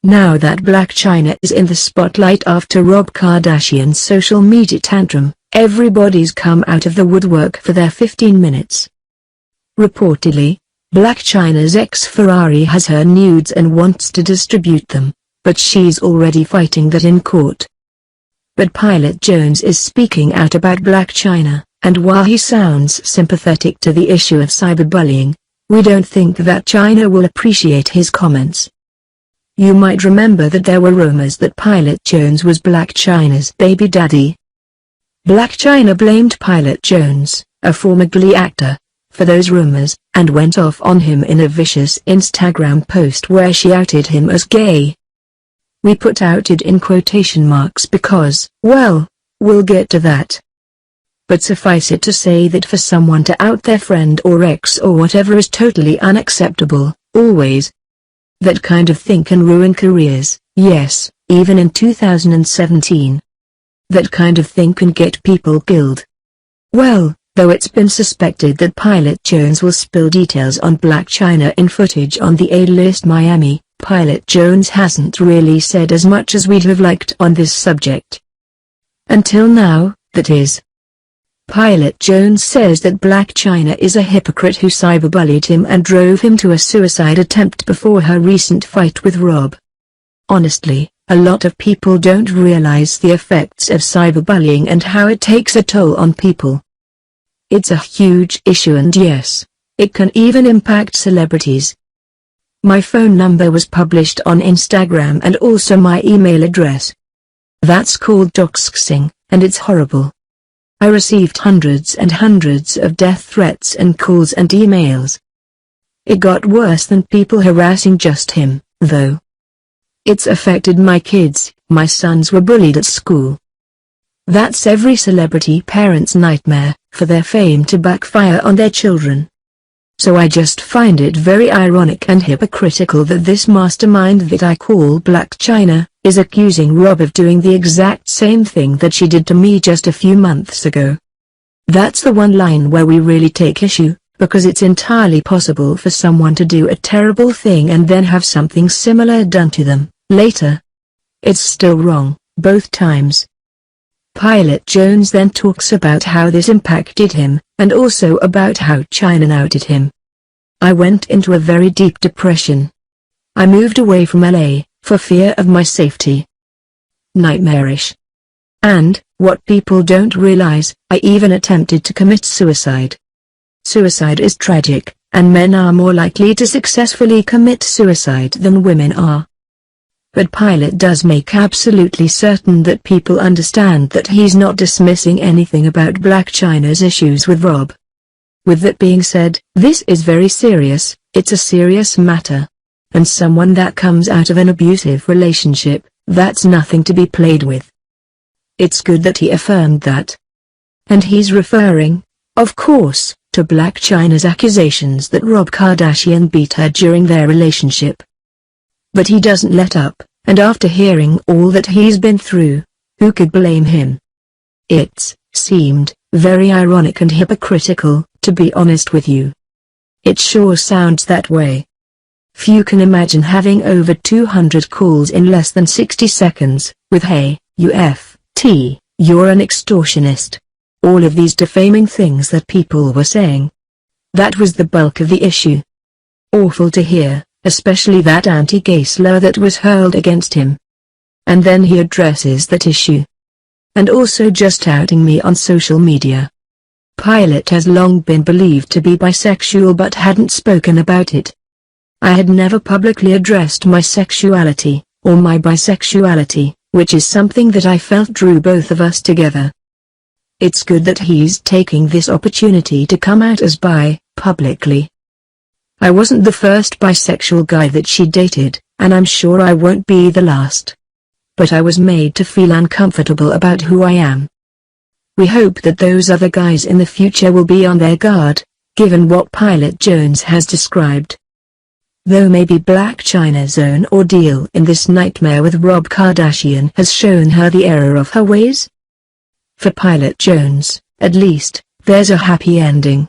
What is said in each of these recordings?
Now that Blac Chyna is in the spotlight after Rob Kardashian's social media tantrum, everybody's come out of the woodwork for their 15 minutes. Reportedly, Blac Chyna's ex-Ferrari has her nudes and wants to distribute them, but she's already fighting that in court. But Pilot Jones is speaking out about Blac Chyna, and while he sounds sympathetic to the issue of cyberbullying, we don't think that Chyna will appreciate his comments. You might remember that there were rumors that Pilot Jones was Blac Chyna's baby daddy. Blac Chyna blamed Pilot Jones, a former Glee actor, for those rumors, and went off on him in a vicious Instagram post where she outed him as gay. We put outed in quotation marks because, well, we'll get to that. But suffice it to say that for someone to out their friend or ex or whatever is totally unacceptable, always. That kind of thing can ruin careers, yes, even in 2017. That kind of thing can get people killed. Well, though it's been suspected that Pilot Jones will spill details on Blac Chyna in footage on the A-list Miami, Pilot Jones hasn't really said as much as we'd have liked on this subject. Until now, that is. Pilot Jones says that Blac Chyna is a hypocrite who cyberbullied him and drove him to a suicide attempt before her recent fight with Rob. Honestly, a lot of people don't realize the effects of cyberbullying and how it takes a toll on people. It's a huge issue and yes, it can even impact celebrities. My phone number was published on Instagram and also my email address. That's called doxing, and it's horrible. I received hundreds and hundreds of death threats and calls and emails. It got worse than people harassing just him, though. It's affected my kids. My sons were bullied at school. That's every celebrity parent's nightmare, for their fame to backfire on their children. So I just find it very ironic and hypocritical that this mastermind that I call Blac Chyna is accusing Rob of doing the exact same thing that she did to me just a few months ago. That's the one line where we really take issue, because it's entirely possible for someone to do a terrible thing and then have something similar done to them later. It's still wrong, both times. Pilot Jones then talks about how this impacted him, and also about how Chyna outed him. I went into a very deep depression. I moved away from LA, for fear of my safety. Nightmarish. And, what people don't realize, I even attempted to commit suicide. Suicide is tragic, and men are more likely to successfully commit suicide than women are. But Pilot does make absolutely certain that people understand that he's not dismissing anything about Blac Chyna's issues with Rob. With that being said, this is very serious, it's a serious matter. And someone that comes out of an abusive relationship, that's nothing to be played with. It's good that he affirmed that. And he's referring, of course, to Blac Chyna's accusations that Rob Kardashian beat her during their relationship. But he doesn't let up, and after hearing all that he's been through, who could blame him? It seemed very ironic and hypocritical, to be honest with you. It sure sounds that way. Few can imagine having over 200 calls in less than 60 seconds, with "Hey, you're an extortionist." All of these defaming things that people were saying. That was the bulk of the issue. Awful to hear, especially that anti-gay slur that was hurled against him. And then he addresses that issue. And also just outing me on social media. Pilot has long been believed to be bisexual but hadn't spoken about it. I had never publicly addressed my sexuality, or my bisexuality, which is something that I felt drew both of us together. It's good that he's taking this opportunity to come out as bi, publicly. I wasn't the first bisexual guy that she dated, and I'm sure I won't be the last. But I was made to feel uncomfortable about who I am. We hope that those other guys in the future will be on their guard, given what Pilot Jones has described. Though maybe Blac Chyna's own ordeal in this nightmare with Rob Kardashian has shown her the error of her ways. For Pilot Jones, at least, there's a happy ending.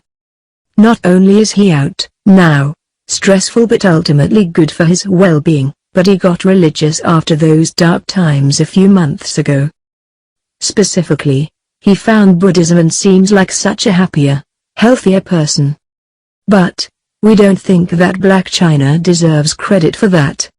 Not only is he out, now, stressful but ultimately good for his well-being, but he got religious after those dark times a few months ago. Specifically, he found Buddhism and seems like such a happier, healthier person. But we don't think that Blac Chyna deserves credit for that.